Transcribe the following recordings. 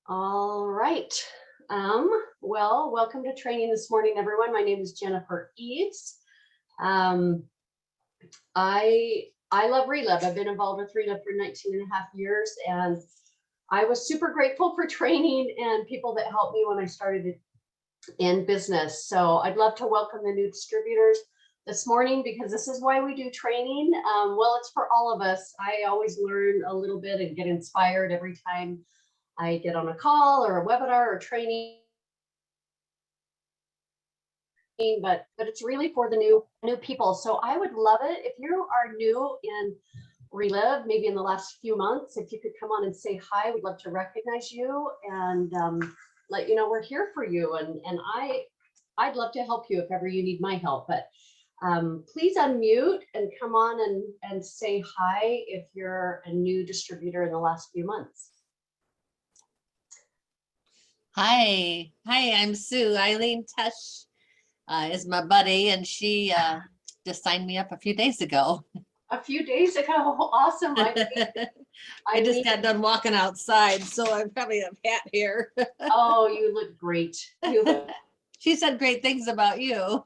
All right. Well, welcome to training this morning, everyone. My name is Jennifer Eaves. I love Relive. I've been involved with Relive for 19 and a half years, and I was super grateful for training and people that helped me when I started in business. So I'd love to welcome the new distributors this morning because this is why we do training. Well, it's for all of us. I always learn a little bit and get inspired every time I get on a call or a webinar or training, but it's really for the new people. So I would love it if you are new in Relive, maybe in the last few months, if you could come on and say hi. We'd love to recognize you and let you know we're here for you. And I'd love to help you if ever you need my help. But please unmute and come on and say hi if you're a new distributor in the last few months. Hi, I'm Sue. Eileen Tesh is my buddy, and she just signed me up a few days ago. A few days ago, awesome. I just got done walking outside, so I probably have hat here. Oh, you look great. She said great things about you.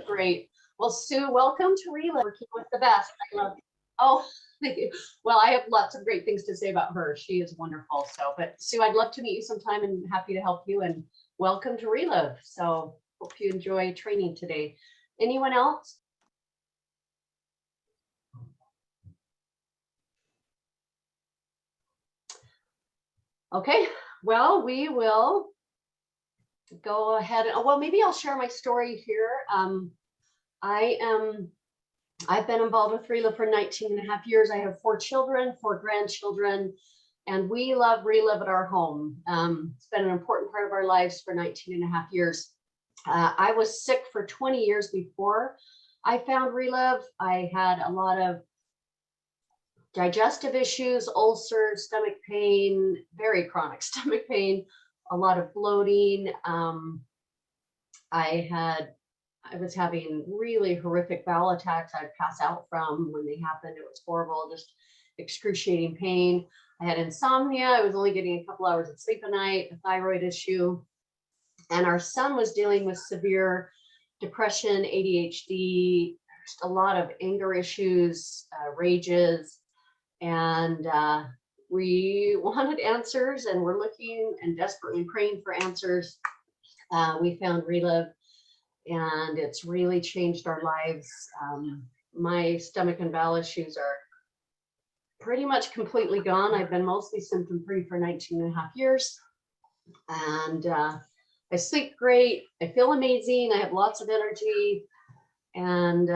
Great. Well, Sue, welcome to Relive. Working with the best. I love you. Oh, thank you. Well, I have lots of great things to say about her. She is wonderful. So, but Sue, I'd love to meet you sometime and happy to help you, and welcome to Relive. So hope you enjoy training today. Anyone else? Okay, well, we will go ahead. Well, maybe I'll share my story here. I've been involved with Relive for 19 and a half years. I have 4 children, 4 grandchildren, and we love Relive at our home. It's been an important part of our lives for 19 and a half years. I was sick for 20 years before I found Relive. I had a lot of digestive issues, ulcers, stomach pain, very chronic stomach pain, a lot of bloating. I was having really horrific bowel attacks I'd pass out from when they happened. It was horrible, just excruciating pain. I had insomnia. I was only getting a couple hours of sleep a night, a thyroid issue. And our son was dealing with severe depression, ADHD, just a lot of anger issues, rages. And we wanted answers, and we're looking and desperately praying for answers. We found Relive, and it's really changed our lives. My stomach and bowel issues are pretty much completely gone. I've been mostly symptom-free for 19 and a half years. And I sleep great. I feel amazing. I have lots of energy. And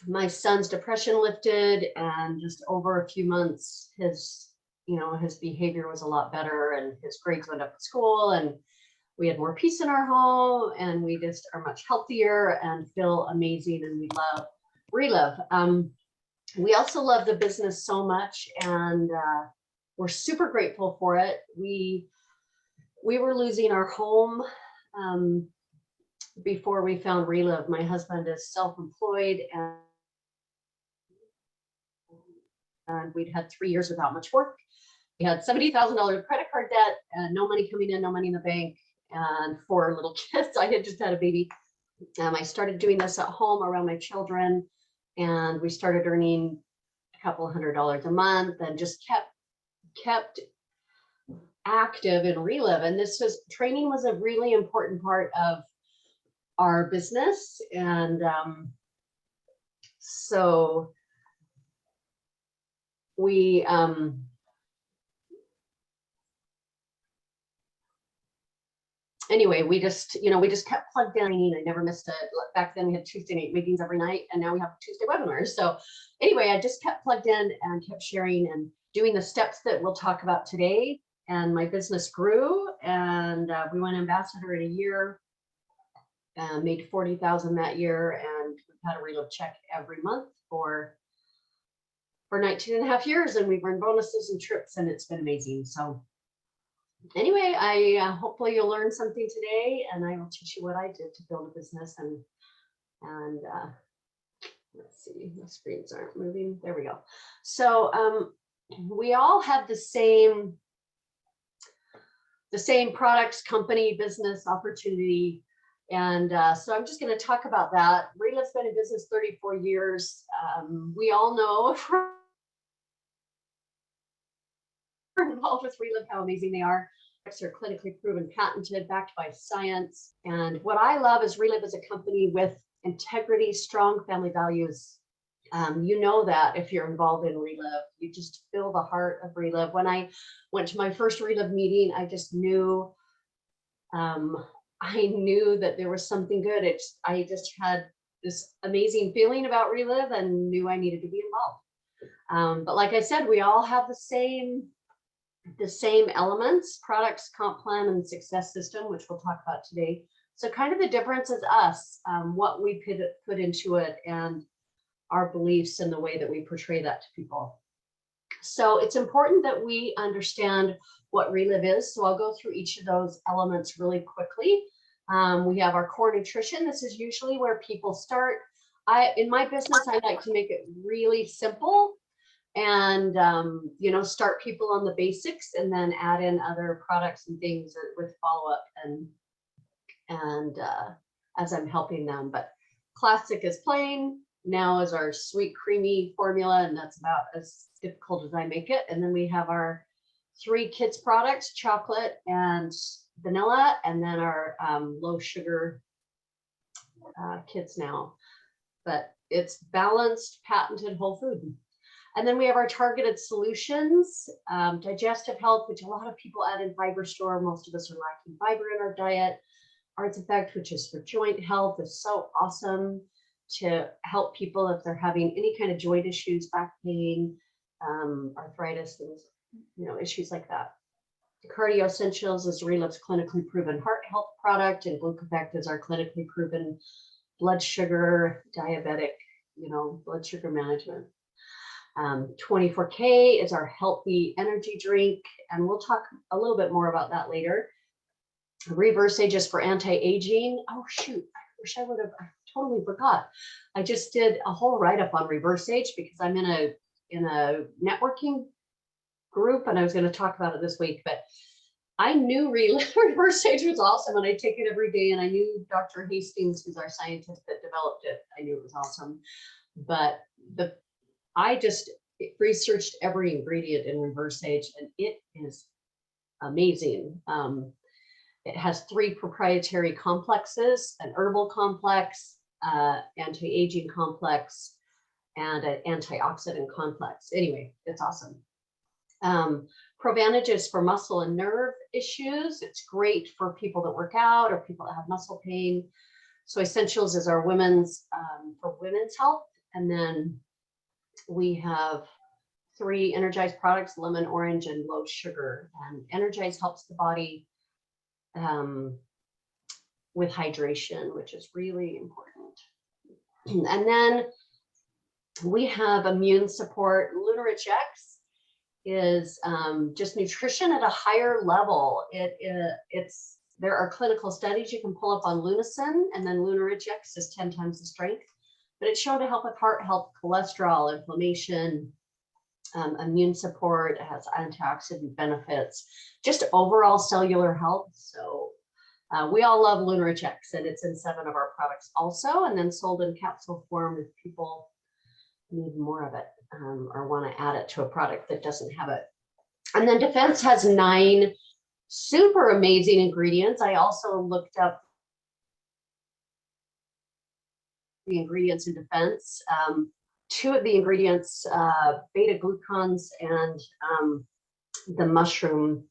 my son's depression lifted, and just over a few months, his behavior was a lot better, and his grades went up at school, and we had more peace in our home, and we just are much healthier and feel amazing, and we love Relive. We also love the business so much, and we're super grateful for it. We were losing our home before we found Relive. My husband is self-employed, and we'd had 3 years without much work. We had $70,000 credit card debt, and no money coming in, no money in the bank, and 4 little kids. I had just had a baby. I started doing this at home around my children, and we started earning a couple $100s a month, and just kept active in Relive. And training was a really important part of our business. And so we anyway, we just kept plugged in. I never missed it. Back then we had Tuesday night meetings every night, and now we have Tuesday webinars. So anyway, I just kept plugged in and kept sharing and doing the steps that we'll talk about today. And my business grew, and we went ambassador in a year, made 40,000 that year, and we've had a Relive check every month for 19 and a half years, and we've earned bonuses and trips, and it's been amazing. So anyway, I hopefully you'll learn something today, and I will teach you what I did to build a business. And let's see, the screens aren't moving. There we go. So we all have the same the same products, company, business, opportunity. And so I'm just going to talk about that. Relive's been in business 34 years. We all know if we're involved with Relive how amazing they are. They're clinically proven, patented, backed by science. And what I love is Relive is a company with integrity, strong family values. You know that if you're involved in Relive, you just feel the heart of Relive. When I went to my first Relive meeting, I just knew, that there was something good. I just had this amazing feeling about Relive and knew I needed to be involved. But like I said, we all have the same elements: products, comp plan, and success system, which we'll talk about today. So kind of the difference is us, what we could put into it, and our beliefs and the way that we portray that to people. So it's important that we understand what Relive is. So I'll go through each of those elements really quickly. We have our core nutrition. This is usually where people start. In my business, I like to make it really simple and, start people on the basics and then add in other products and things with follow-up and as I'm helping them. But classic is plain. Now is our sweet creamy formula, and that's about as difficult as I make it. And then we have our 3 kids products: chocolate and vanilla, and then our low sugar kids now. But it's balanced, patented whole food. And then we have our targeted solutions: digestive health, which a lot of people add in fiber store. Most of us are lacking fiber in our diet. Arts Effect, which is for joint health, is so awesome to help people if they're having any kind of joint issues, back pain, arthritis, things, issues like that. Cardio Essentials is Relive's clinically proven heart health product, and Gluc Effect is our clinically proven blood sugar, diabetic, blood sugar management. 24K is our healthy energy drink, and we'll talk a little bit more about that later. Reverse Age is for anti-aging. Oh shoot, I wish I totally forgot. I just did a whole write-up on Reverse Age because I'm in a networking group, and I was going to talk about it this week, but I knew Reverse Age was awesome, and I take it every day, and I knew Dr. Hastings, who's our scientist that developed it, I knew it was awesome. But I just researched every ingredient in Reverse Age, and it is amazing. It has 3 proprietary complexes: an herbal complex, anti-aging complex, and an antioxidant complex. Anyway, it's awesome. Provantage is for muscle and nerve issues. It's great for people that work out or people that have muscle pain. So Essentials is our women's, for women's health. And then we have 3 Energize products: lemon, orange, and low sugar. And Energize helps the body with hydration, which is really important. And then we have immune support. Lunarich X is just nutrition at a higher level. There are clinical studies you can pull up on Lunacin, and then Lunarich X is 10 times the strength. But it's shown to help with heart health, cholesterol, inflammation, immune support. It has antioxidant benefits, just overall cellular health. So we all love Lunarich X, and it's in 7 of our products also, and then sold in capsule form if people need more of it or want to add it to a product that doesn't have it. And then Defense has 9 super amazing ingredients. I also looked up the ingredients in Defense. 2 of the ingredients, beta glucans and the mushroom,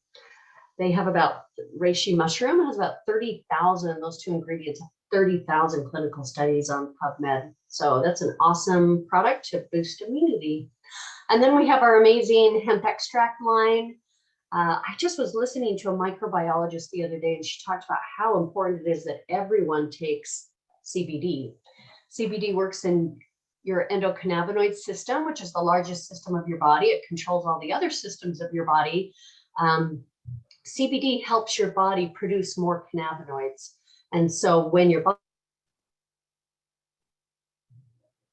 they have about, reishi mushroom has about 30,000, those 2 ingredients have 30,000 clinical studies on PubMed. So that's an awesome product to boost immunity. And then we have our amazing hemp extract line. I just was listening to a microbiologist the other day, and she talked about how important it is that everyone takes CBD. CBD works in your endocannabinoid system, which is the largest system of your body. It controls all the other systems of your body. CBD helps your body produce more cannabinoids. And so when your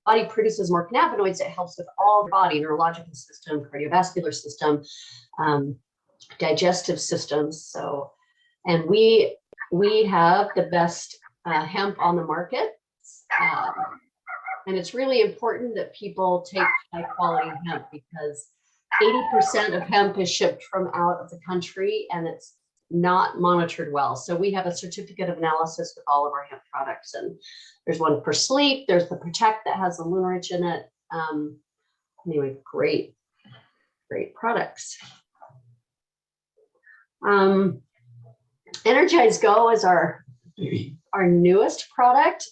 body produces more cannabinoids, it helps with all the body, neurological system, cardiovascular system, digestive systems. So And we have the best hemp on the market. And it's really important that people take high quality hemp, because 80% of hemp is shipped from out of the country and it's not monitored well. So we have a certificate of analysis with all of our hemp products, and there's one for sleep. There's the Protect that has the Lunarich in it. Anyway, great products. Energizego is our newest product.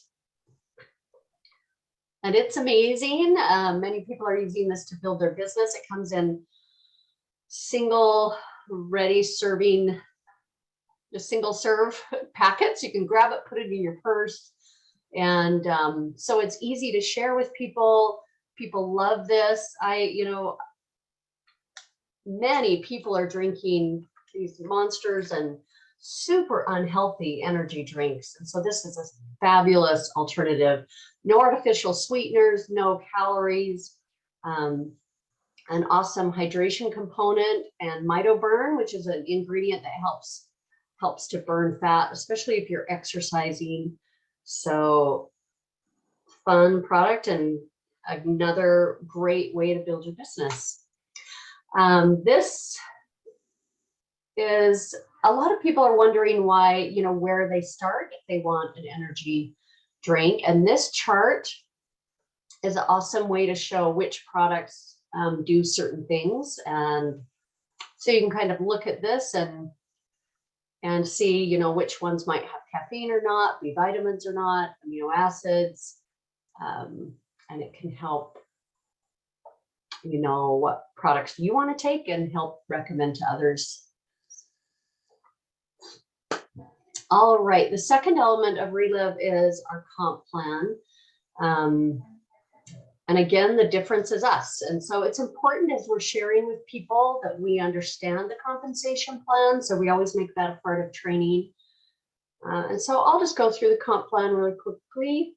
And it's amazing. Many people are using this to build their business. It comes in single ready serving, just single serve packets. You can grab it, put it in your purse. And so it's easy to share with people. People love this. Many people are drinking these monsters and super unhealthy energy drinks. And so this is a fabulous alternative. No artificial sweeteners, no calories, an awesome hydration component, and mitoburn, which is an ingredient that helps to burn fat, especially if you're exercising. So fun product and another great way to build your business. This is, a lot of people are wondering why, where they start if they want an energy drink. And this chart is an awesome way to show which products do certain things. And so you can kind of look at this and see, which ones might have caffeine or not, B vitamins or not, amino acids, and it can help, what products you want to take and help recommend to others. All right, the second element of Relive is our comp plan. And again, the difference is us. And so it's important as we're sharing with people that we understand the compensation plan. So we always make that a part of training. And so I'll just go through the comp plan really quickly.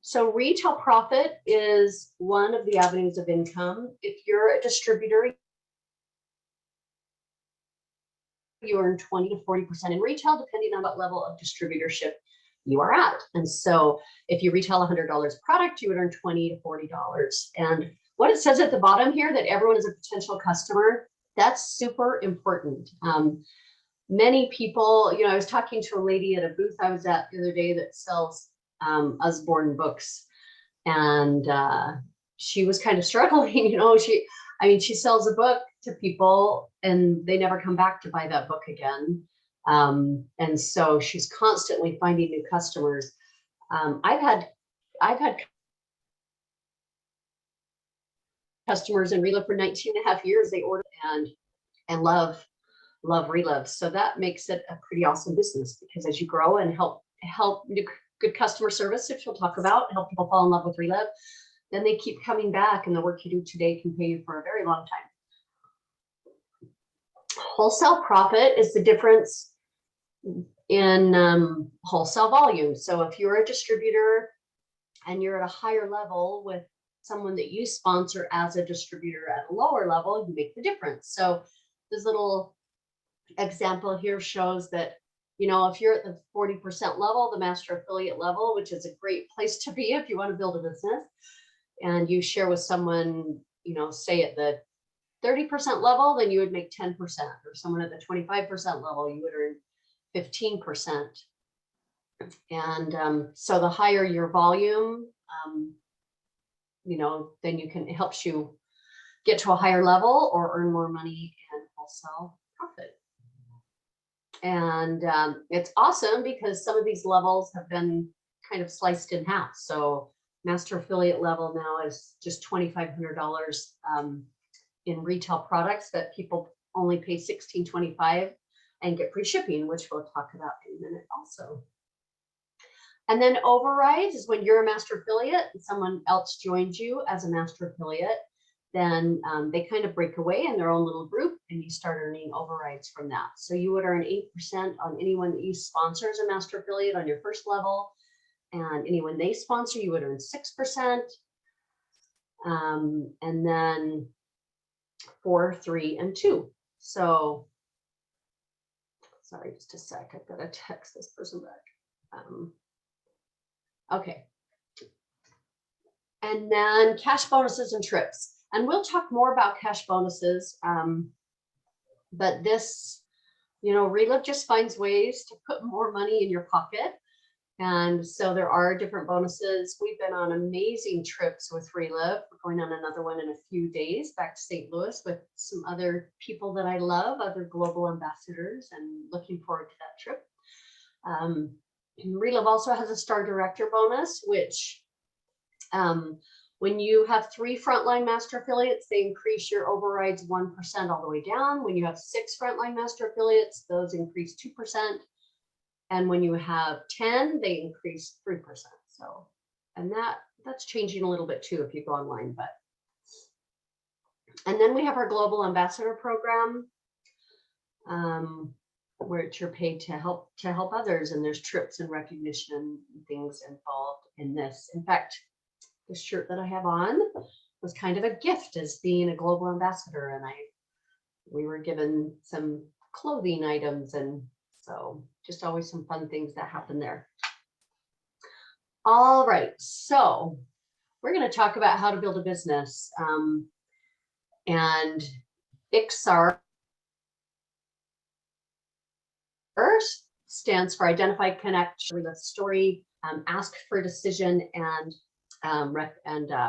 So retail profit is one of the avenues of income. If you're a distributor, you earn 20 to 40% in retail, depending on what level of distributorship you are at. And so if you retail $100 product, you would earn $20 to $40. And what it says at the bottom here, that everyone is a potential customer, that's super important. Many people, I was talking to a lady at a booth I was at the other day that sells Usborne books. And she was kind of struggling, she sells a book to people and they never come back to buy that book again. And so she's constantly finding new customers. I've had customers in Relive for 19 and a half years. They order and love Relive. So that makes it a pretty awesome business, because as you grow and help do good customer service, which we'll talk about, help people fall in love with Relive, then they keep coming back, and the work you do today can pay you for a very long time. Wholesale profit is the difference in wholesale volume. So if you're a distributor and you're at a higher level with someone that you sponsor as a distributor at a lower level, you make the difference. So this little example here shows that, if you're at the 40% level, the master affiliate level, which is a great place to be if you want to build a business, and you share with someone, say at the 30% level, then you would make 10%, or someone at the 25% level, you would earn 15%. And so the higher your volume, then it helps you get to a higher level or earn more money and wholesale profit. And it's awesome because some of these levels have been kind of sliced in half. So master affiliate level now is just $2,500 in retail products that people only pay $16.25 and get free shipping, which we'll talk about in a minute also. And then overrides is when you're a master affiliate and someone else joins you as a master affiliate, then they kind of break away in their own little group and you start earning overrides from that. So you would earn 8% on anyone that you sponsor as a master affiliate on your first level, and anyone they sponsor, you would earn 6%. And then 4, 3, and 2. So Sorry, just a sec. I've got to text this person back. Okay. And then cash bonuses and trips. And we'll talk more about cash bonuses. But this, Relive just finds ways to put more money in your pocket. And so there are different bonuses. We've been on amazing trips with Relive. We're going on another one in a few days back to St. Louis with some other people that I love, other global ambassadors, and looking forward to that trip. Relive also has a Star Director bonus, which when you have 3 frontline master affiliates, they increase your overrides 1% all the way down. When you have 6 frontline master affiliates, those increase 2%. And when you have 10, they increase 3%. So, and that's changing a little bit too if you go online. And then we have our Global Ambassador Program, where you're paid to help others, and there's trips and recognition and things involved in this. In fact, the shirt that I have on was kind of a gift as being a global ambassador, and we were given some clothing items, and so just always some fun things that happen there. All right, so we're going to talk about how to build a business, and ICSAR stands for Identify, Connect, Share the Story, Ask for a Decision, and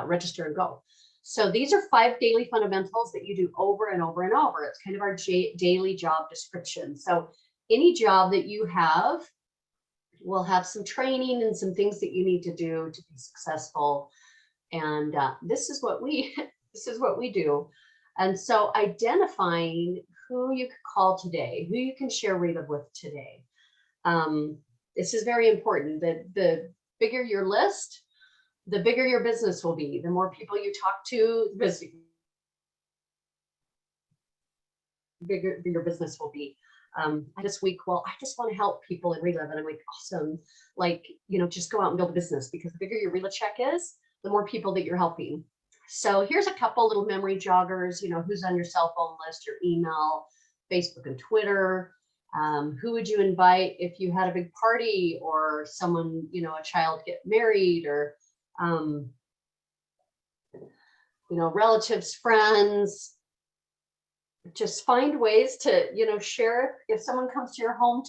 Register and Go. So these are 5 daily fundamentals that you do over and over and over. It's kind of our daily job description. So any job that you have will have some training and some things that you need to do to be successful. And this is what we do. And so identifying who you could call today, who you can share Relive with today. This is very important. The bigger your list, the bigger your business will be. The more people you talk to, the bigger your business will be. This week, well, I just want to help people in Relive. And I'm like, awesome. Like, just go out and build a business, because the bigger your Relive check is, the more people that you're helping. So here's a couple little memory joggers, who's on your cell phone list, your email, Facebook and Twitter. Who would you invite if you had a big party, or someone, a child get married, or, relatives, friends. Just find ways to, share if someone comes to your home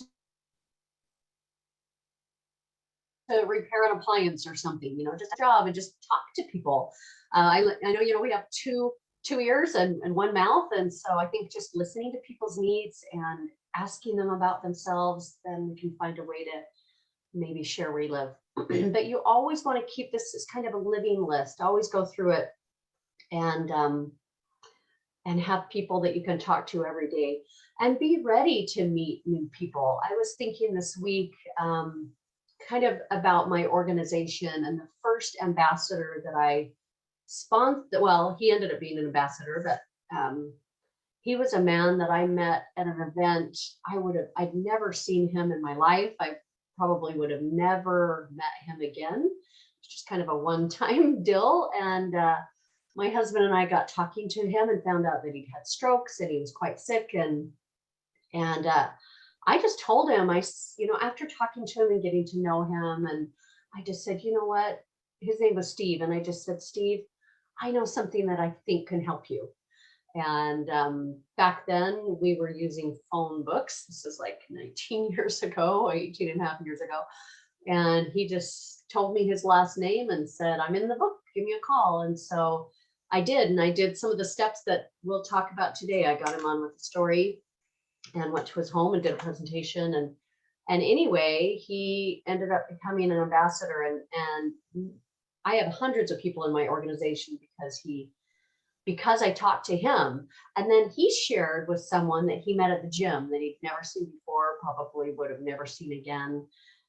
to repair an appliance or something, just a job, and just talk to people. I know, we have two ears and 1 mouth. And so I think just listening to people's needs and asking them about themselves, then we can find a way to maybe share Relive. But you always want to keep this as kind of a living list. Always go through it and have people that you can talk to every day, and be ready to meet new people. I was thinking this week kind of about my organization, and the first ambassador that I sponsored, well, he ended up being an ambassador, but he was a man that I met at an event. I'd never seen him in my life. I probably would have never met him again. It's just kind of a one-time deal. And my husband and I got talking to him and found out that he'd had strokes and he was quite sick. And I just told him, after talking to him and getting to know him, and I just said, you know what? His name was Steve. And I just said, Steve, I know something that I think can help you. And back then we were using phone books. This is like 19 years ago, 18 and a half years ago. And he just told me his last name and said, I'm in the book, give me a call. And so I did. And I did some of the steps that we'll talk about today. I got him on with the story and went to his home and did a presentation. And anyway, he ended up becoming an ambassador. And I have hundreds of people in my organization because I talked to him. And then he shared with someone that he met at the gym that he'd never seen before, probably would have never seen again.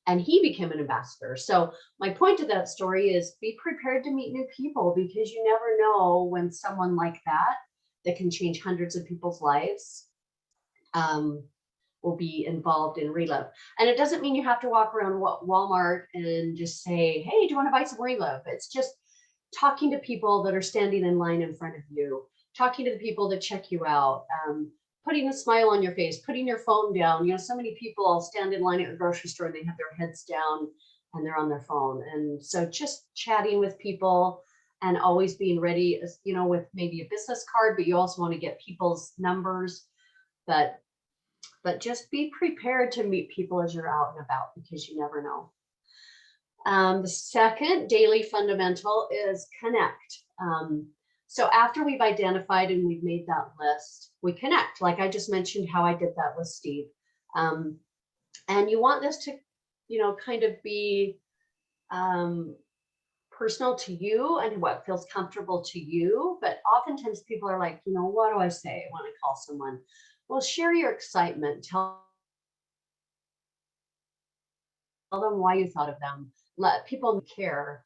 And he became an ambassador. So my point to that story is be prepared to meet new people, because you never know when someone like that can change hundreds of people's lives, will be involved in Relive. And it doesn't mean you have to walk around Walmart and just say, hey, do you want to buy some Relive? It's just talking to people that are standing in line in front of you, talking to the people that check you out, putting a smile on your face, putting your phone down. You know, so many people stand in line at the grocery store and they have their heads down and they're on their phone. And so just chatting with people and always being ready, you know, with maybe a business card, but you also want to get people's numbers. But just be prepared to meet people as you're out and about, because you never know. The second daily fundamental is connect. So after we've identified and we've made that list, we connect. Like I just mentioned how I did that with Steve. And you want this to, you know, kind of be personal to you and what feels comfortable to you. But oftentimes people are like, you know, what do I say when I call someone? Well, share your excitement. Tell them why you thought of them. Let people care.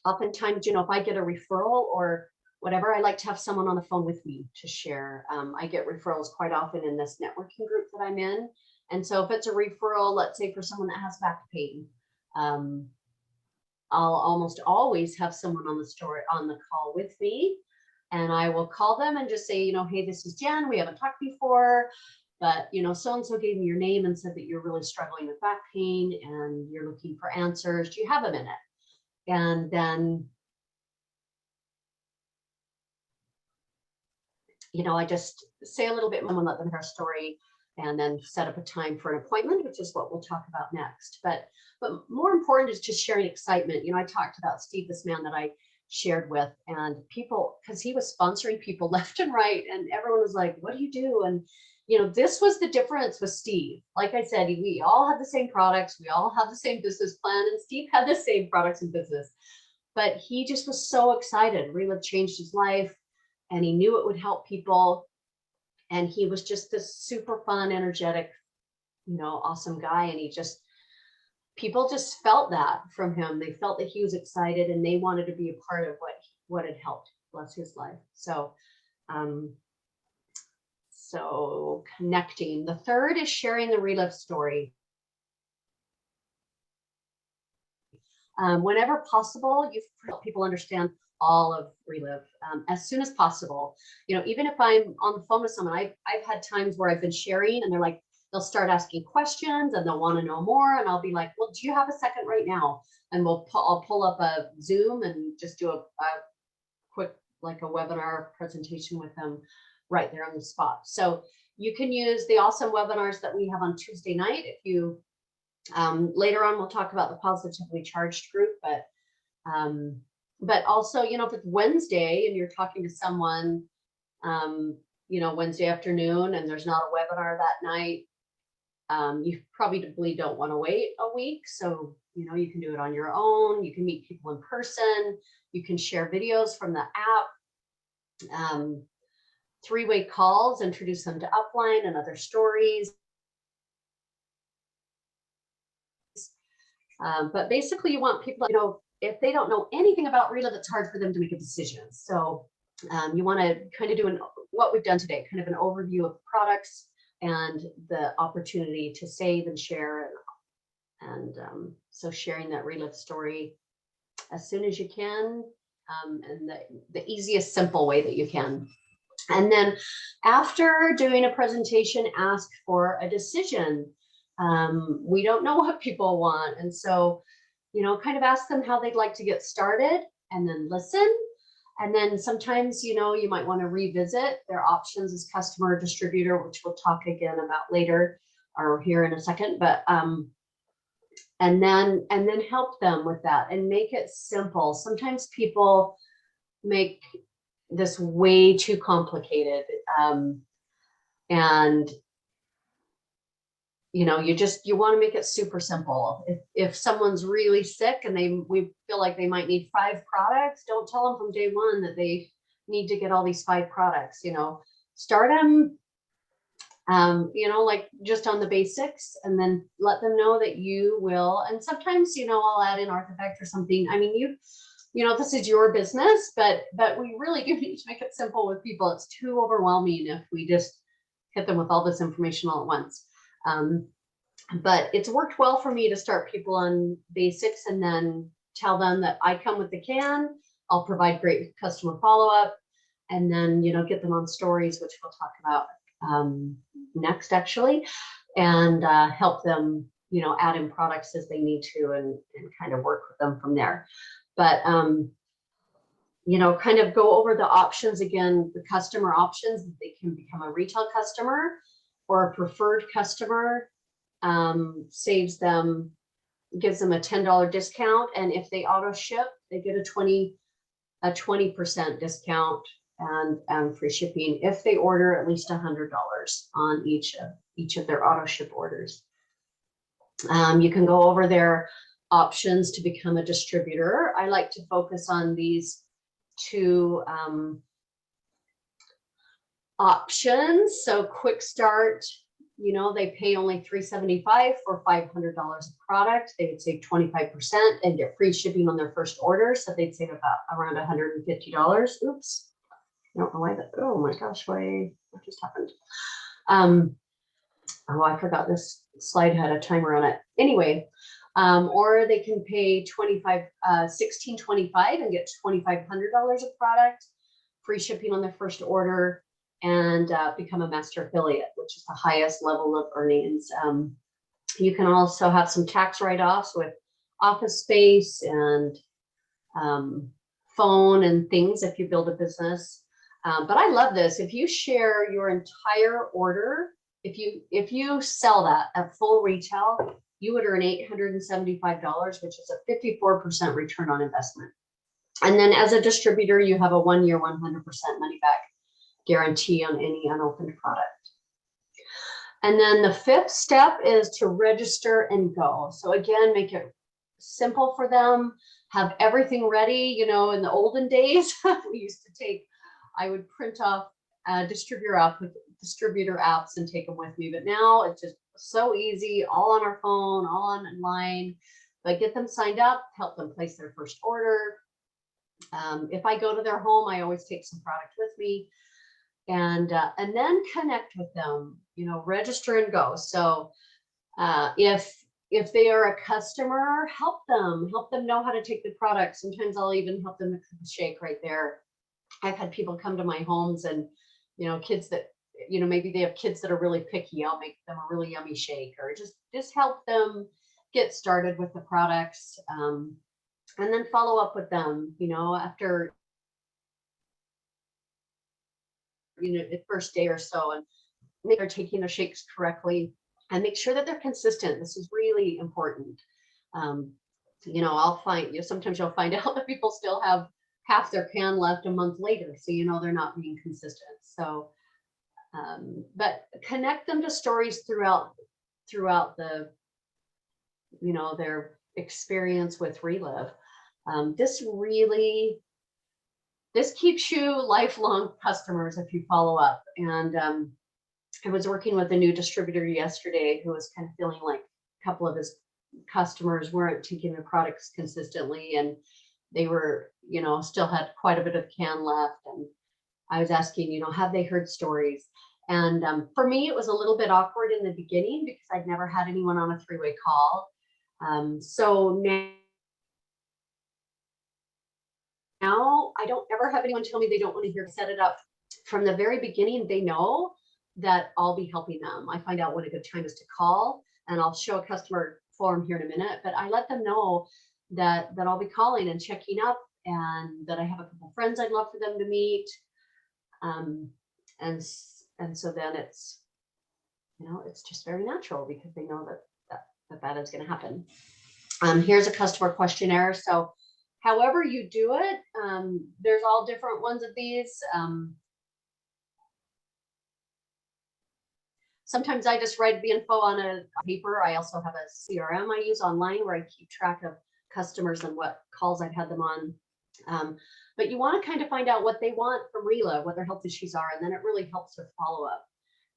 Oftentimes, you know, if I get a referral or whatever, I like to have someone on the phone with me to share. I get referrals quite often in this networking group that I'm in. And so if it's a referral, let's say for someone that has back pain, I'll almost always have someone on the call with me, and I will call them and just say, you know, hey, this is Jen. We haven't talked before, but, you know, so-and-so gave me your name and said that you're really struggling with back pain and you're looking for answers. Do you have a minute? And then, you know, I just say a little bit more and let them hear a story, and then set up a time for an appointment, which is what we'll talk about next. But more important is just sharing excitement. You know, I talked about Steve, this man that I shared with, and people, because he was sponsoring people left and right, and everyone was like, what do you do? And, you know, this was the difference with Steve. Like I said, we all have the same products, we all have the same business plan, and Steve had the same products and business, but he just was so excited. Relive changed his life, and he knew it would help people. And he was just this super fun, energetic, you know, awesome guy. And people just felt that from him. They felt that he was excited and they wanted to be a part of what had helped bless his life. So, so connecting. The third is sharing the Relive story. Whenever possible, you help people understand all of Relive as soon as possible. You know, even if I'm on the phone with someone, I've had times where I've been sharing and they'll start asking questions and they'll want to know more. And I'll be like, well, do you have a second right now? And I'll pull up a Zoom and just do a quick, like a webinar presentation with them right there on the spot. So you can use the awesome webinars that we have on Tuesday night. If you, later on, we'll talk about the positively charged group, but also, you know, if it's Wednesday and you're talking to someone, you know, Wednesday afternoon, and there's not a webinar that night, you probably don't want to wait a week. So, you know, you can do it on your own. You can meet people in person. You can share videos from the app, three-way calls, introduce them to upline and other stories. But basically you want people, you know, if they don't know anything about Relive, it's hard for them to make a decision. So you want to kind of do what we've done today, kind of an overview of products and the opportunity to save and share. And so sharing that Relive story as soon as you can, and the easiest, simple way that you can. And then after doing a presentation, ask for a decision. We don't know what people want. And so, you know, kind of ask them how they'd like to get started, and then listen. And then sometimes, you know, you might want to revisit their options as customer or distributor, which we'll talk again about later or here in a second. But and then help them with that and make it simple. Sometimes people make this way too complicated, and you know, you want to make it super simple. If someone's really sick and we feel like they might need 5 products, don't tell them from day one that they need to get all these 5 products. You know, start them, you know, like just on the basics, and then let them know that you will. And sometimes, you know, I'll add in Artifact or something. I mean, you know, this is your business, but we really do need to make it simple with people. It's too overwhelming if we just hit them with all this information all at once. But it's worked well for me to start people on basics and then tell them that I come with the can. I'll provide great customer follow-up. and then, get them on stories, which we'll talk about next actually, and help them, add in products as they need to, and kind of work with them from there. But, kind of go over the options again, the customer options. They can become a retail customer or a preferred customer, gives them a $10 discount. And if they auto ship, they get a 20% discount and free shipping if they order at least $100 on each of their auto ship orders. You can go over their options to become a distributor. I like to focus on these two options. So quick start, they pay only $375 for $500 of product. They would save 25% and get free shipping on their first order. So they'd save around $150. Oops. I don't know why that, oh my gosh, what just happened? Oh, I forgot this slide had a timer on it. Anyway, or they can pay $1625 and get $2,500 of product, free shipping on their first order, and become a master affiliate, which is the highest level of earnings. You can also have some tax write-offs with office space and phone and things if you build a business. But I love this. If you share your entire order, if you sell that at full retail, you would earn $875, which is a 54% return on investment. And then as a distributor, you have a 1-year, 100% money back guarantee on any unopened product. And then the fifth step is to register and go. So again, make it simple for them, have everything ready. In the olden days, I would print off distributor apps and take them with me. But now it's just so easy, all on our phone, all online. But get them signed up, help them place their first order. If I go to their home, I always take some product with me, and then connect with them. Register and go. So if they are a customer, help them know how to take the product. Sometimes I'll even help them mix the shake right there. I've had people come to my homes and, kids that, maybe they have kids that are really picky. I'll make them a really yummy shake, or just help them get started with the products. And then follow up with them, after, the first day or so, and make sure they're taking their shakes correctly and make sure that they're consistent. This is really important. I'll find, sometimes you'll find out that people still have half their can left a month later. So, they're not being consistent. So, but connect them to stories throughout the, their experience with Relive. This keeps you lifelong customers if you follow up. And I was working with a new distributor yesterday who was kind of feeling like a couple of his customers weren't taking their products consistently, and they were, still had quite a bit of can left. And I was asking, have they heard stories? And for me, it was a little bit awkward in the beginning because I'd never had anyone on a three-way call. So now I don't ever have anyone tell me they don't want to hear, set it up from the very beginning. They know that I'll be helping them. I find out when a good time is to call, and I'll show a customer form here in a minute, but I let them know that I'll be calling and checking up, and that I have a couple friends I'd love for them to meet. And so then it's, it's just very natural because they know that is going to happen. Here's a customer questionnaire. So however you do it, there's all different ones of these. Sometimes I just write the info on a paper. I also have a CRM I use online where I keep track of customers and what calls I've had them on. But you want to kind of find out what they want from Relive, what their health issues are, and then it really helps with follow-up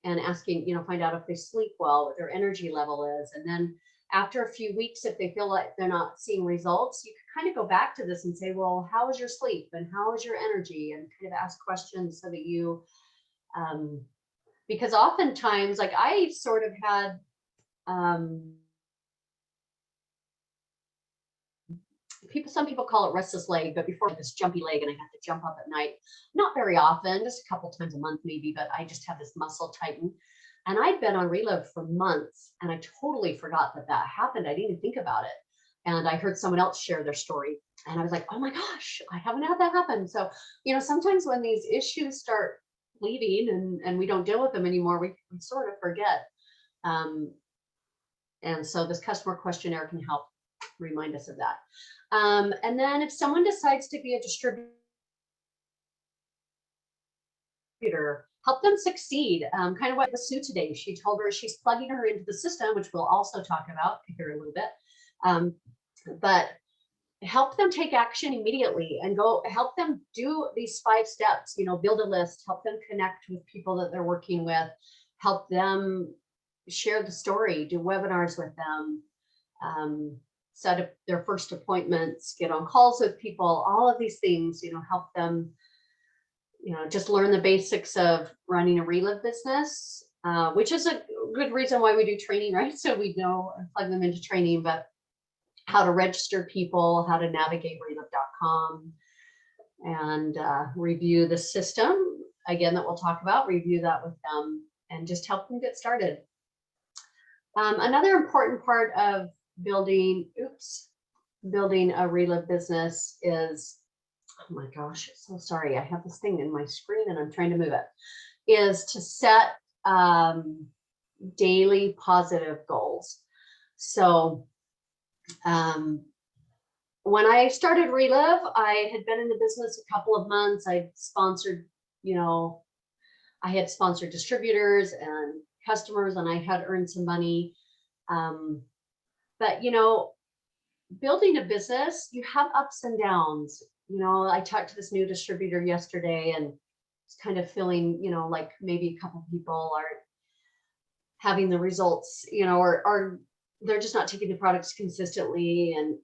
and asking, find out if they sleep well, what their energy level is. And then after a few weeks, if they feel like they're not seeing results, you can kind of go back to this and say, well, how is your sleep and how is your energy? And kind of ask questions so that you, because oftentimes, like I sort of had, some people call it restless leg, but before this jumpy leg and I have to jump up at night, not very often, just a couple times a month maybe, but I just have this muscle tighten. And I'd been on Relive for months and I totally forgot that that happened. I didn't even think about it. And I heard someone else share their story and I was like, oh my gosh, I haven't had that happen. So, sometimes when these issues start leaving and we don't deal with them anymore, we sort of forget. And so this customer questionnaire can help remind us of that. And then if someone decides to be a distributor, help them succeed. Kind of what with Sue today. She told her she's plugging her into the system, which we'll also talk about here a little bit. But help them take action immediately and go help them do these 5 steps, build a list, help them connect with people that they're working with, help them share the story, do webinars with them, set up their first appointments, get on calls with people, all of these things, help them, just learn the basics of running a Relive business, which is a good reason why we do training, right? So we know and plug them into training, but how to register people, how to navigate relive.com and review the system, again, that we'll talk about, review that with them and just help them get started. Another important part of building a Relive business is, oh my gosh, so sorry, I have this thing in my screen and I'm trying to move it, is to set daily positive goals. So when I started Relive, I had been in the business a couple of months. I sponsored, I had sponsored distributors and customers and I had earned some money. But, building a business, you have ups and downs. I talked to this new distributor yesterday and it's kind of feeling, like maybe a couple people aren't having the results, or they're just not taking the products consistently and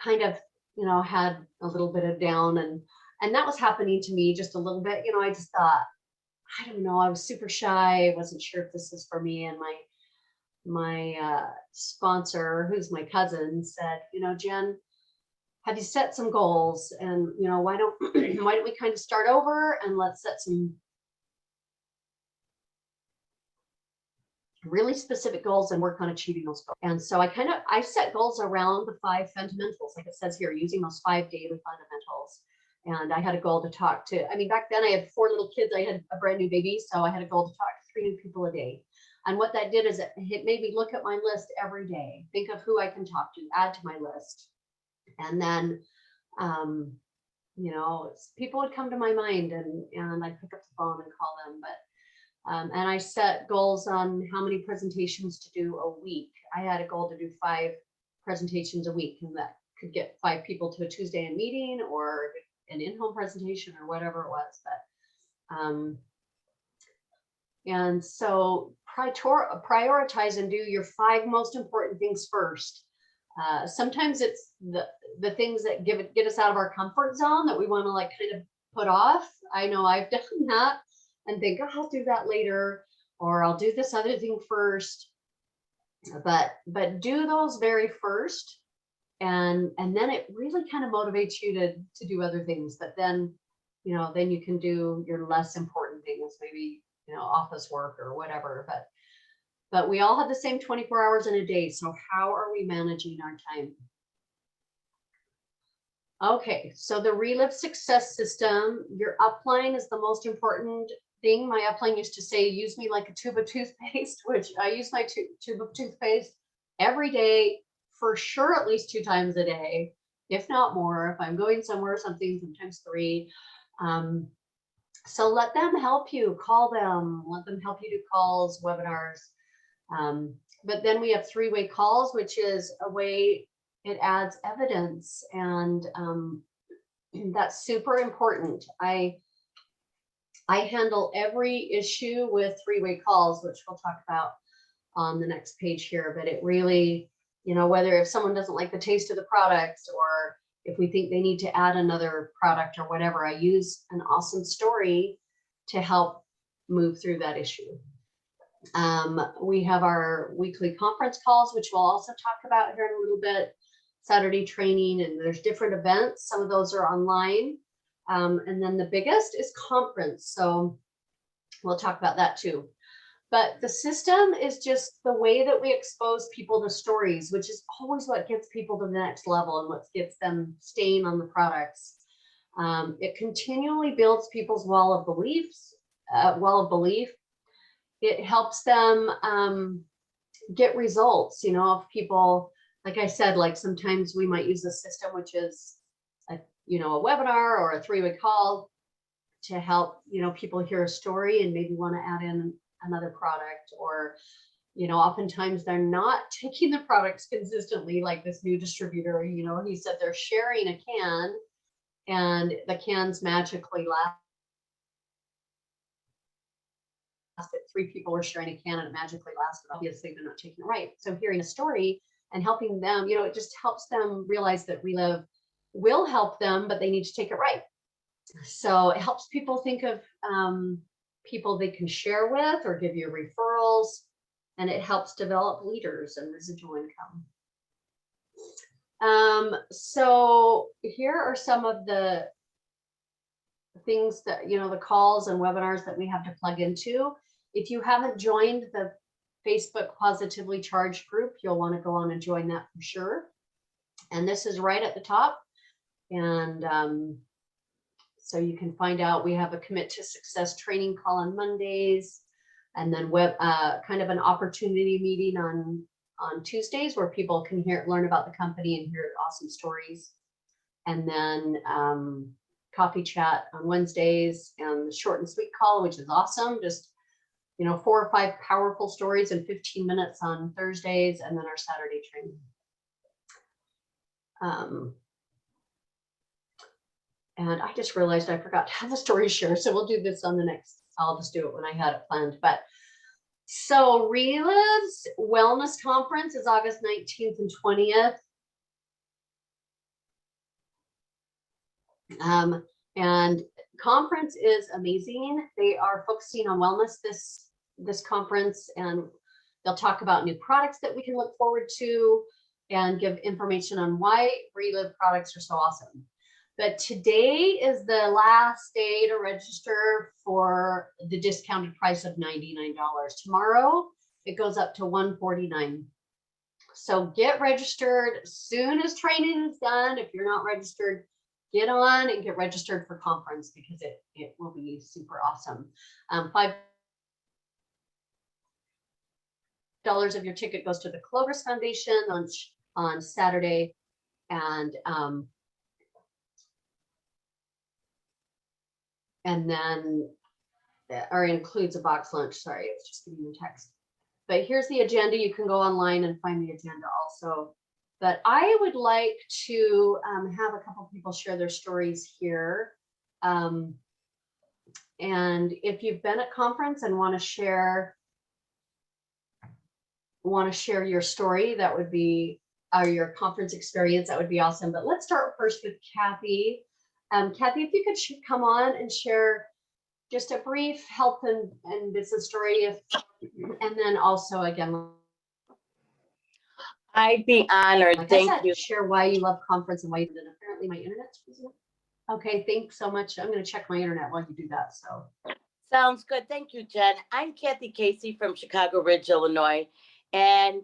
kind of, had a little bit of down and that was happening to me just a little bit. I just thought, I don't know, I was super shy. I wasn't sure if this is for me. And my sponsor, who's my cousin, said, Jen, have you set some goals? And, why don't we kind of start over and let's set some really specific goals and work on achieving those goals. And so I set goals around the 5 fundamentals, like it says here, using those 5 daily fundamentals. And I had a goal to talk to, back then I had 4 little kids. I had a brand new baby. So I had a goal to talk to 3 new people a day. And what that did is it made me look at my list every day, think of who I can talk to, add to my list. And then, people would come to my mind and I'd pick up the phone and call them. But and I set goals on how many presentations to do a week. I had a goal to do 5 presentations a week, and that could get 5 people to a Tuesday in meeting or an in-home presentation or whatever it was. But and so prioritize and do your 5 most important things first. Sometimes it's the things that get us out of our comfort zone that we want to kind of put off. I know I've done that and think, oh, I'll do that later, or I'll do this other thing first. But do those very first, and then it really kind of motivates you to do other things. But then, then you can do your less important things, maybe office work or whatever. But we all have the same 24 hours in a day. So how are we managing our time? Okay, so the Relive success system, your upline is the most important thing. My upline used to say, use me like a tube of toothpaste, which I use my tube of toothpaste every day, for sure, at least 2 times a day, if not more. If I'm going somewhere, sometimes 3. So let them help you, call them, let them help you do calls, webinars. But then we have 3-way calls, which is a way it adds evidence. And that's super important. I handle every issue with 3-way calls, which we'll talk about on the next page here. But it really, whether if someone doesn't like the taste of the products, or if we think they need to add another product or whatever, I use an awesome story to help move through that issue. We have our weekly conference calls, which we'll also talk about here in a little bit. Saturday training, and there's different events. Some of those are online. And then the biggest is conference. So we'll talk about that too. But the system is just the way that we expose people to stories, which is always what gets people to the next level and what gets them staying on the products. It continually builds people's wall of belief. It helps them get results. You know, if people, like I said, like sometimes we might use a system, which is a webinar or a 3-way call to help, people hear a story and maybe want to add in another product, or, oftentimes they're not taking the products consistently, like this new distributor, he said they're sharing a can and the cans magically last. 3 people were sharing a can and it magically lasted. Obviously, they're not taking it right. So hearing a story and helping them, it just helps them realize that Relive will help them, but they need to take it right. So it helps people think of people they can share with or give you referrals, and it helps develop leaders and residual income. So here are some of the things that, the calls and webinars that we have to plug into. If you haven't joined the Facebook Positively Charged group, you'll want to go on and join that for sure. And this is right at the top. And so you can find out, we have a Commit to Success training call on Mondays, and then kind of an opportunity meeting on Tuesdays where people can learn about the company and hear awesome stories. And then coffee chat on Wednesdays, and the short and sweet call, which is awesome. Just 4 or 5 powerful stories in 15 minutes on Thursdays, and then our Saturday training. And I just realized I forgot to have a story share, so we'll do this on the next. I'll just do it when I had it planned. But so Relive's Wellness Conference is August 19th and 20th. And conference is amazing. They are focusing on wellness this conference, and they'll talk about new products that we can look forward to and give information on why Relive products are so awesome. But today is the last day to register for the discounted price of $99. Tomorrow it goes up to $149. So get registered as soon as training is done. If you're not registered, get on and get registered for conference, because it will be super awesome. $5 of your ticket goes to the Clovis Foundation on Saturday, and then, or includes a box lunch. Sorry, I was just getting the text. But here's the agenda. You can go online and find the agenda also. But I would like to have a couple people share their stories here. And if you've been at conference and want to share your story, that would be, or your conference experience, that would be awesome. But let's start first with Kathy. Kathy, if you could come on and share just a brief health and business story, and then also again, I'd be honored. like Thank you. Share why you love conference and why you did it. Apparently my internet's freezing up. Okay, thanks so much. I'm going to check my internet while you do that. So Sounds good. Thank you, Jen. I'm Kathy Casey from Chicago Ridge, Illinois, and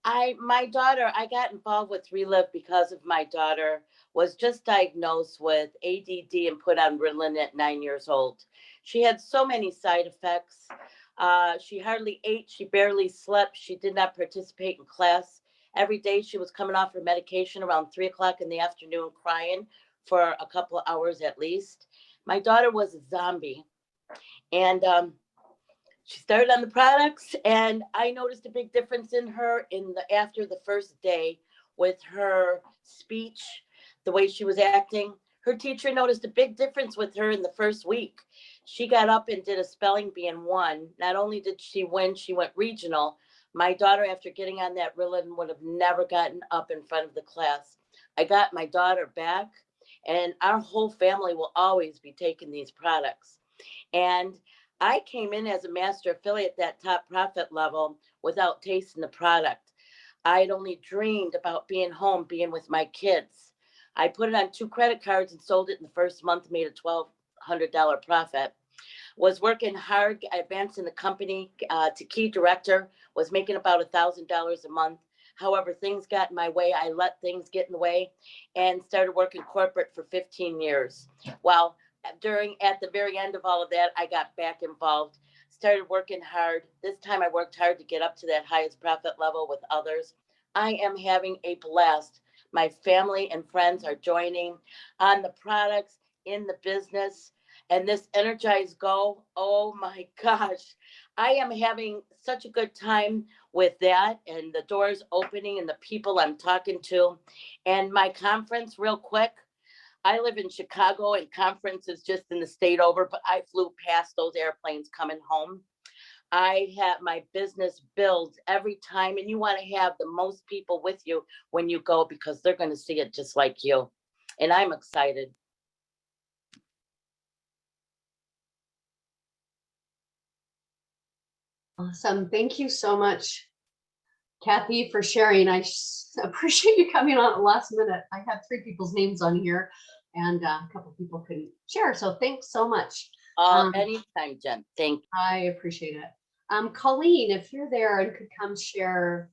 my daughter, I got involved with Relive because of my daughter was just diagnosed with ADD and put on Ritalin at 9 years old. She had so many side effects. She hardly ate. She barely slept. She did not participate in class. Every day she was coming off her medication around 3 o'clock in the afternoon, crying for a couple of hours at least. My daughter was a zombie. And she started on the products, and I noticed a big difference in her after the first day with her speech, the way she was acting. Her teacher noticed a big difference with her in the first week. She got up and did a spelling bee and won. Not only did she win, she went regional. My daughter, after getting on that Ritalin, would have never gotten up in front of the class. I got my daughter back, and our whole family will always be taking these products. And I came in as a master affiliate, that top profit level, without tasting the product. I'd only dreamed about being home, being with my kids. I put it on 2 credit cards and sold it in the first month, made a $1,200 profit. Was working hard, advanced in the company to key director, was making about $1,000 a month. However, things got in my way. I let things get in the way and started working corporate for 15 years. Well, at the very end of all of that, I got back involved, started working hard. This time I worked hard to get up to that highest profit level with others. I am having a blast. My family and friends are joining on the products, in the business, and this Energizego. Oh my gosh, I am having such a good time with that, and the doors opening and the people I'm talking to. And my conference, real quick, I live in Chicago and conference is just in the state over, but I flew past those airplanes coming home. I have my business builds every time, and you want to have the most people with you when you go because they're going to see it just like you. And I'm excited. Awesome. Thank you so much, Kathy, for sharing. I appreciate you coming on at the last minute. I had 3 people's names on here and a couple people couldn't share. So thanks so much. Anytime, Jen. Thank you. I appreciate it. Colleen, if you're there and could come share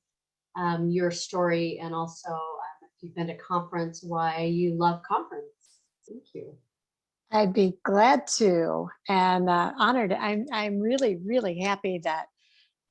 your story, and also if you've been to conference, why you love conference. Thank you. I'd be glad to, and honored. I'm really, really happy that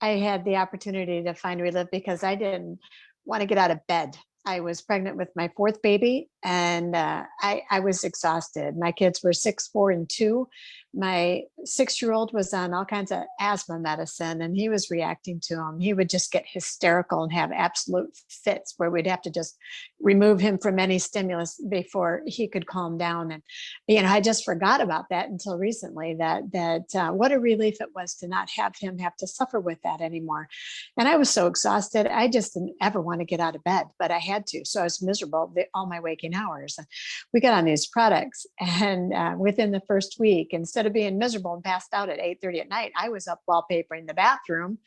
I had the opportunity to find Relive because I didn't want to get out of bed. I was pregnant with my 4th baby, and I was exhausted. My kids were 6, 4, and 2. My 6-year-old was on all kinds of asthma medicine, and he was reacting to them. He would just get hysterical and have absolute fits where we'd have to just remove him from any stimulus before he could calm down. And I just forgot about that until recently. That what a relief it was to not have him have to suffer with that anymore. And I was so exhausted. I just didn't ever want to get out of bed, but I had to. So I was miserable all my waking hours. We got on these products, and within the first week, instead of being miserable and passed out at 8:30 at night, I was up wallpapering the bathroom,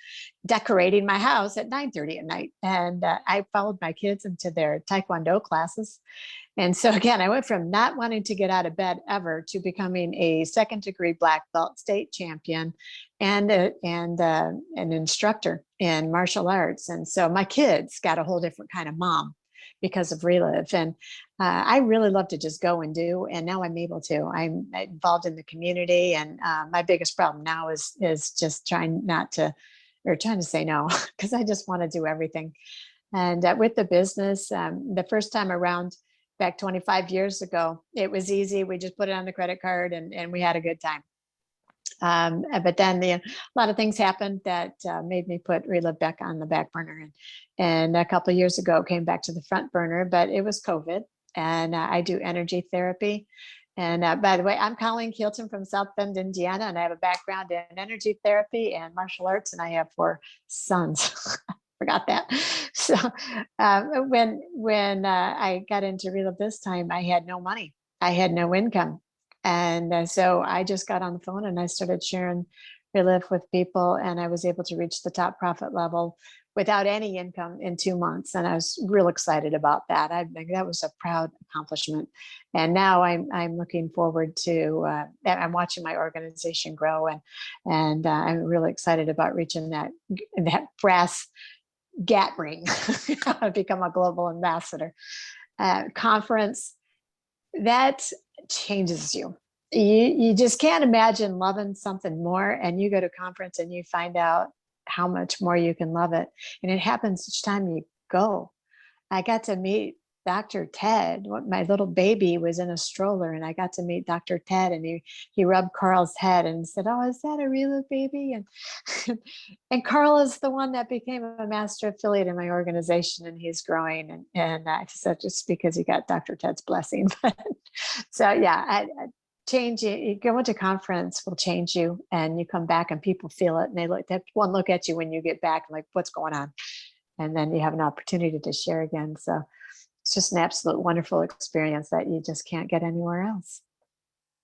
decorating my house at 9:30 at night. And I followed my kids into their Taekwondo classes. And so again, I went from not wanting to get out of bed ever to becoming a 2nd-degree black belt state champion and an instructor in martial arts. And so my kids got a whole different kind of mom because of Relive. And I really love to just go and do, and now I'm able to. I'm involved in the community, and my biggest problem now is just trying to say no, because I just want to do everything. And with the business, the first time around, back 25 years ago, it was easy. We just put it on the credit card and we had a good time. But then a lot of things happened that made me put Relive back on the back burner. And a couple of years ago, it came back to the front burner, but it was COVID. And I do energy therapy. And by the way, I'm Colleen Keelton from South Bend, Indiana, and I have a background in energy therapy and martial arts, and I have 4 sons. Forgot that. So when I got into Relive this time, I had no money. I had no income. And so I just got on the phone and I started sharing Relive with people, and I was able to reach the top profit level without any income in 2 months. And I was real excited about that. I think that was a proud accomplishment. And now I'm looking forward to, I'm watching my organization grow, and I'm really excited about reaching that brass gat ring. I want to become a global ambassador. Conference, that changes you. You just can't imagine loving something more, and you go to conference and you find out how much more you can love it. And it happens each time you go. I got to meet Dr. Ted. My little baby was in a stroller, and I got to meet Dr. Ted, and he rubbed Carl's head and said, "Oh, is that a Relive baby?" And Carl is the one that became a master affiliate in my organization, and he's growing. And I said, just because he got Dr. Ted's blessing. So yeah, you go into conference will change you, and you come back and people feel it, and they look at you when you get back like, what's going on? And then you have an opportunity to share again. So it's just an absolute wonderful experience that you just can't get anywhere else.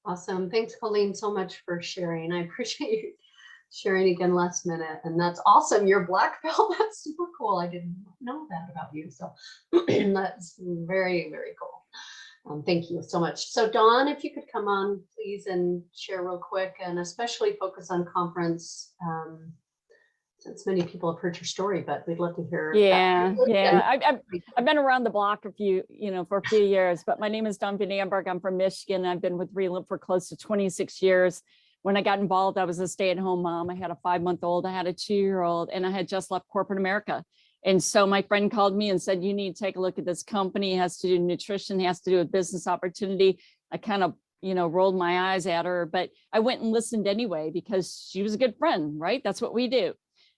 Awesome. Thanks, Colleen, so much for sharing. I appreciate sharing again last minute. And that's awesome. You're black belt. That's super cool. I didn't know that about you. So that's very, very cool. Thank you so much. So Dawn, if you could come on, please, and share real quick, and especially focus on conference, since many people have heard your story, but we'd love to hear. Yeah, that. yeah. I've been around the block for a few years, but my name is Dawn Van Amberg. I'm from Michigan. I've been with Relive for close to 26 years. When I got involved, I was a stay-at-home mom. I had a 5-month-old, I had a 2-year-old, and I had just left corporate America. And so my friend called me and said, you need to take a look at this company. It has to do nutrition, it has to do with business opportunity. I kind of, rolled my eyes at her, but I went and listened anyway because she was a good friend, right? That's what we do.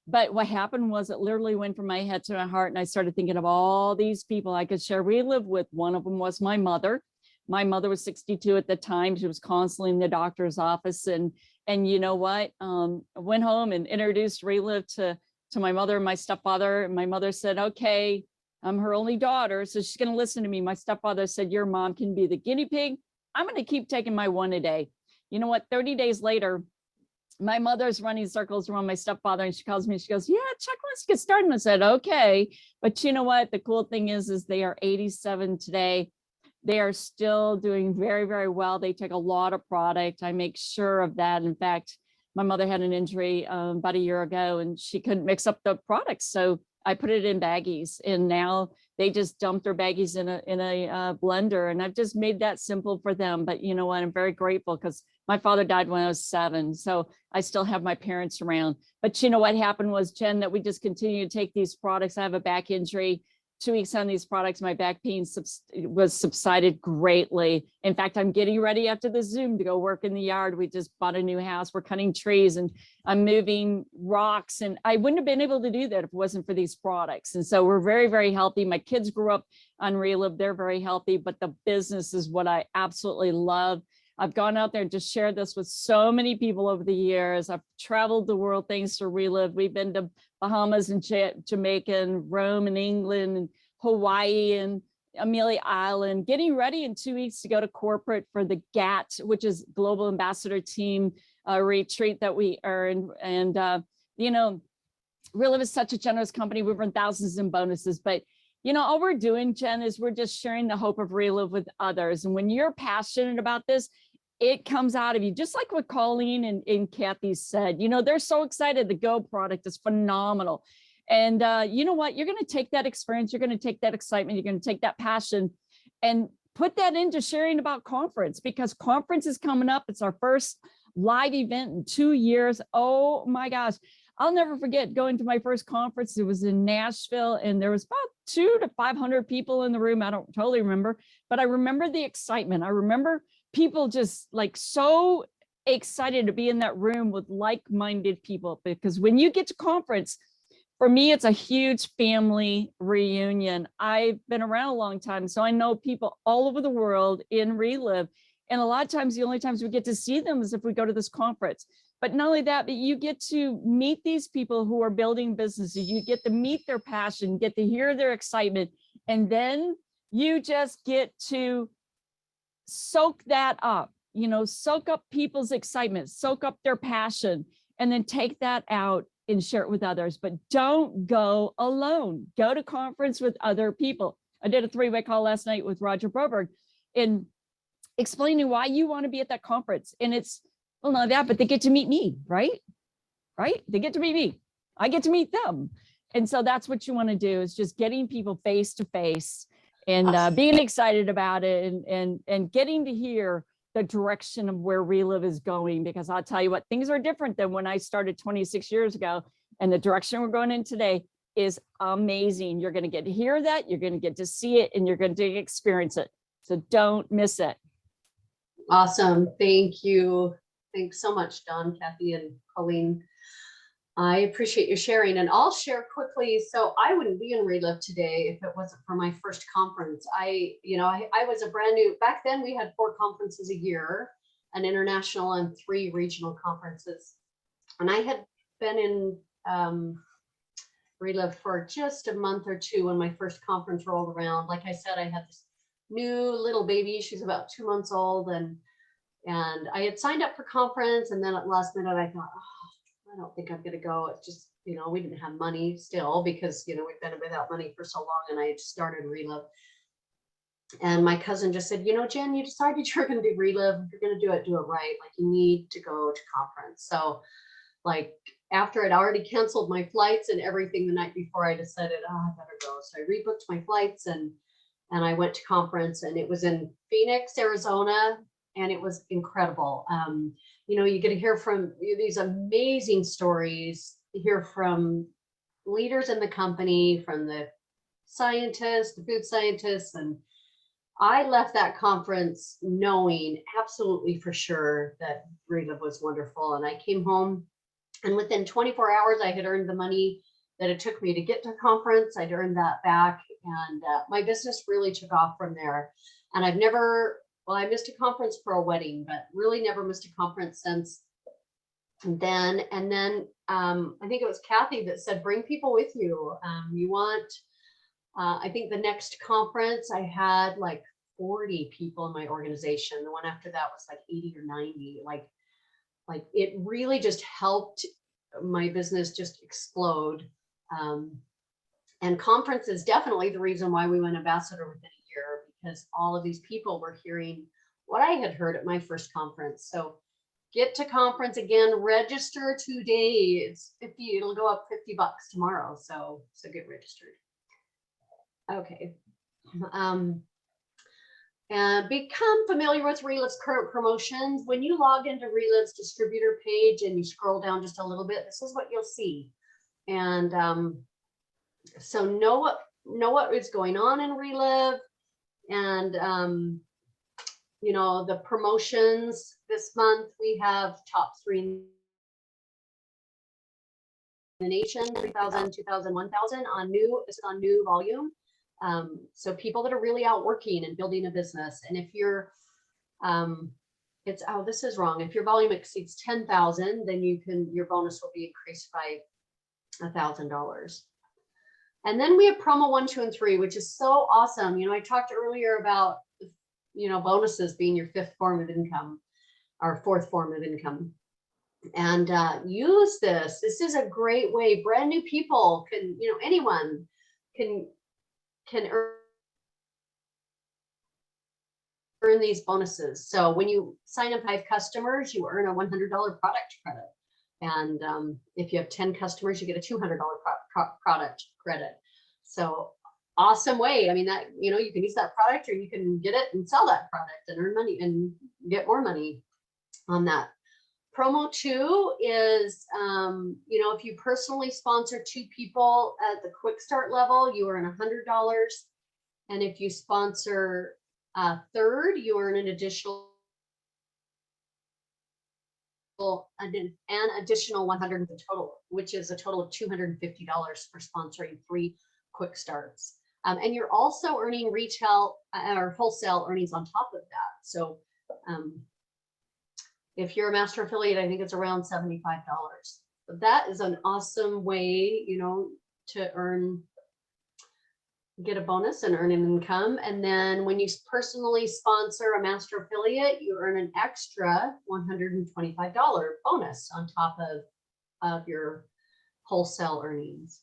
But what happened was it literally went from my head to my heart. And I started thinking of all these people I could share Relive with. One of them was my mother. My mother was 62 at the time. She was constantly in the doctor's office. And you know what? I went home and introduced Relive to my mother and my stepfather. And my mother said, okay, I'm her only daughter, so she's going to listen to me. My stepfather said, your mom can be the guinea pig. I'm going to keep taking my one a day. You know what? 30 days later, my mother's running circles around my stepfather, and she calls me, she goes, yeah, Chuck, let's get started. And I said, okay. But you know what? The cool thing is they are 87 today. They are still doing very, very well. They take a lot of product. I make sure of that. In fact, my mother had an injury about a year ago, and she couldn't mix up the products. So I put it in baggies, and now they just dump their baggies in a blender. And I've just made that simple for them. But you know what? I'm very grateful because my father died when I was 7. So I still have my parents around. But you know what happened was, Jen, that we just continue to take these products. I have a back injury. 2 weeks on these products, my back pain was subsided greatly. In fact, I'm getting ready after the Zoom to go work in the yard. We just bought a new house. We're cutting trees and I'm moving rocks. And I wouldn't have been able to do that if it wasn't for these products. And so we're very, very healthy. My kids grew up on Relive. They're very healthy, but the business is what I absolutely love. I've gone out there and just shared this with so many people over the years. I've traveled the world thanks to Relive. We've been to Bahamas and Jamaica and Rome and England and Hawaii and Amelia Island, getting ready in 2 weeks to go to corporate for the GAT, which is Global Ambassador Team retreat that we earned. And, Relive is such a generous company. We've earned thousands in bonuses, but all we're doing, Jen, is we're just sharing the hope of Relive with others. And when you're passionate about this, it comes out of you, just like what Colleen and Kathy said. They're so excited. The Go product is phenomenal. And you know what? You're going to take that experience. You're going to take that excitement. You're going to take that passion and put that into sharing about conference, because conference is coming up. It's our first live event in 2 years. Oh my gosh. I'll never forget going to my first conference. It was in Nashville, and there was about 200 to 500 people in the room. I don't totally remember, but I remember the excitement. I remember people just like so excited to be in that room with like-minded people, because when you get to conference, for me, it's a huge family reunion. I've been around a long time, so I know people all over the world in Relive. And a lot of times, the only times we get to see them is if we go to this conference. But not only that, but you get to meet these people who are building businesses. You get to meet their passion, get to hear their excitement, and then you just get to soak that up, soak up people's excitement, soak up their passion, and then take that out and share it with others. But don't go alone. Go to conference with other people. I did a 3-way call last night with Roger Broberg and explaining why you want to be at that conference. And it's, well, not that, but they get to meet me, right? Right? They get to meet me. I get to meet them. And so that's what you want to do, is just getting people face to face and being excited about it and getting to hear the direction of where Relive is going. Because I'll tell you what, things are different than when I started 26 years ago, and the direction we're going in today is amazing. You're going to get to hear that, you're going to get to see it, and you're going to experience it. So don't miss it. Awesome. Thank you. Thanks so much, Dawn, Kathy, and Colleen. I appreciate your sharing, and I'll share quickly. So I wouldn't be in Relive today if it wasn't for my first conference. I was a brand new, back then we had 4 conferences a year, an international and 3 regional conferences. And I had been in Relive for just a month or 2 when my first conference rolled around. Like I said, I had this new little baby. She's about 2 months old, and I had signed up for conference, and then at last minute I thought, I don't think I'm gonna go. It's just, we didn't have money still because, we've been without money for so long, and I had started Relive. And my cousin just said, Jen, you decided you're gonna do Relive. If you're gonna do it right. Like, you need to go to conference. So like, after I'd already canceled my flights and everything the night before, I decided, I better go. So I rebooked my flights and I went to conference, and it was in Phoenix, Arizona, and it was incredible. You get to hear from these amazing stories, hear from leaders in the company, from the scientists, the food scientists, and I left that conference knowing absolutely for sure that Relive was wonderful. And I came home, and within 24 hours, I had earned the money that it took me to get to conference. I'd earned that back, and my business really took off from there. And I've never, I missed a conference for a wedding, but really never missed a conference since then. And then I think it was Kathy that said, bring people with you. You want, I think the next conference I had like 40 people in my organization. The one after that was like 80 or 90. Like it really just helped my business just explode. And conference is definitely the reason why we went ambassador within a year, because all of these people were hearing what I had heard at my first conference. So get to conference again, register today. It's 50, it'll go up $50 tomorrow. So get registered. Okay. And become familiar with Relive's current promotions. When you log into Relive's distributor page and you scroll down just a little bit, this is what you'll see. And so know what is going on in Relive, and the promotions this month. We have top 3 in the nation, 3,000, 2,000, 1,000 on new. This is on new volume. So people that are really out working and building a business. And if you're, this is wrong. If your volume exceeds 10,000, then your bonus will be increased by $1,000. And then we have promo 1, 2, and 3, which is so awesome. I talked earlier about, bonuses being your 5th form of income or 4th form of income. And use this. This is a great way. Brand new people can, anyone can earn these bonuses. So when you sign up 5 customers, you earn a $100 product credit. And if you have 10 customers, you get a $200 product credit. So awesome way. I mean, that, you can use that product, or you can get it and sell that product and earn money and get more money on that. Promo 2 is, if you personally sponsor 2 people at the quick start level, you earn $100. And if you sponsor a third, you earn an additional additional 100 the total, which is a total of $250 for sponsoring 3 quick starts. And you're also earning retail or wholesale earnings on top of that. So if you're a master affiliate, I think it's around $75. But that is an awesome way, to get a bonus and earn an income. And then when you personally sponsor a master affiliate, you earn an extra $125 bonus on top of your wholesale earnings.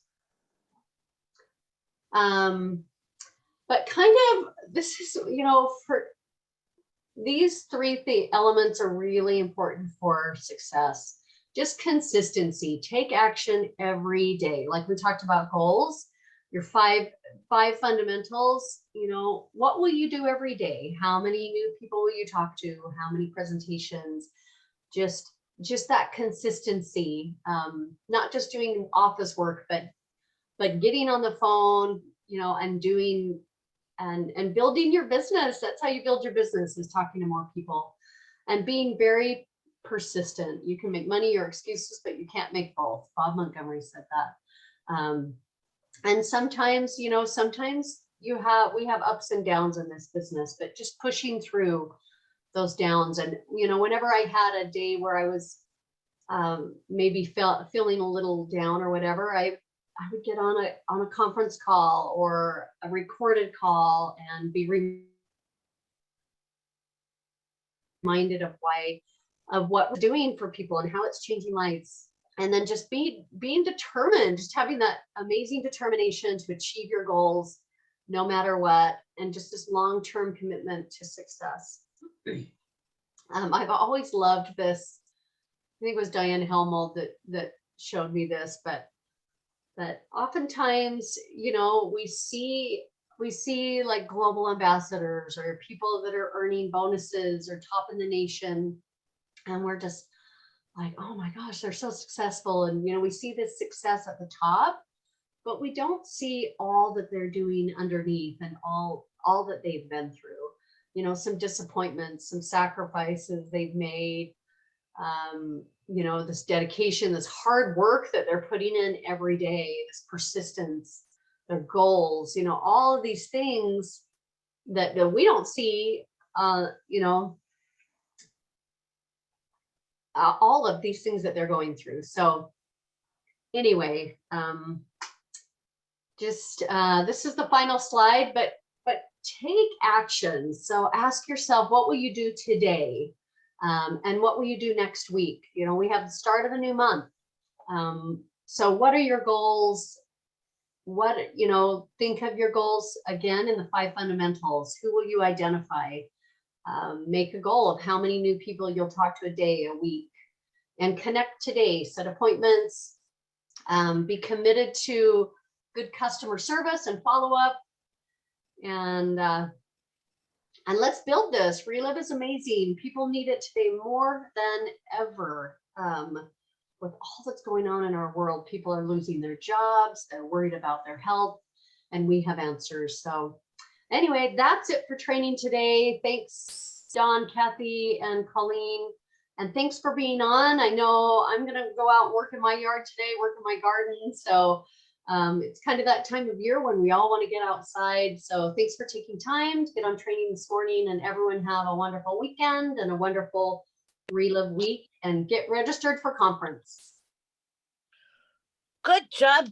But kind of, this is, for these 3 elements are really important for success. Just consistency. Take action every day. Like we talked about goals, your five fundamentals. What will you do every day? How many new people will you talk to? How many presentations? Just that consistency. Not just doing office work, but getting on the phone, and doing and building your business. That's how you build your business, is talking to more people and being very persistent. You can make money or excuses, but you can't make both. Bob Montgomery said that. And sometimes, we have ups and downs in this business, but just pushing through those downs. And, whenever I had a day where I was maybe feeling a little down or whatever, I would get on a conference call or a recorded call and be reminded of what we're doing for people and how it's changing lives. And then just being determined, just having that amazing determination to achieve your goals no matter what, and just this long-term commitment to success. I've always loved this. I think it was Diane Helmold that showed me this, but that oftentimes, you know, we see like global ambassadors or people that are earning bonuses or top in the nation, and we're just like, oh my gosh, they're so successful. And, you know, we see this success at the top, but we don't see all that they're doing underneath and all that they've been through, you know, some disappointments, some sacrifices they've made, you know, this dedication, this hard work that they're putting in every day, this persistence, their goals, you know, all of these things that we don't see, you know, all of these things that they're going through. So anyway, this is the final slide, but take action. So ask yourself, what will you do today? And what will you do next week? You know, we have the start of a new month. So what are your goals? What, you know, think of your goals again in the 5 fundamentals. Who will you identify? Make a goal of how many new people you'll talk to a day, a week, and connect today, set appointments, be committed to good customer service and follow up. And let's build this. Relive is amazing. People need it today more than ever. With all that's going on in our world, people are losing their jobs. They're worried about their health, and we have answers. So anyway, that's it for training today. Thanks, Don, Kathy, and Colleen. And thanks for being on. I know I'm going to go out and work in my yard today, work in my garden. So it's kind of that time of year when we all want to get outside. So thanks for taking time to get on training this morning, and everyone have a wonderful weekend and a wonderful Relive week, and get registered for conference. Good job.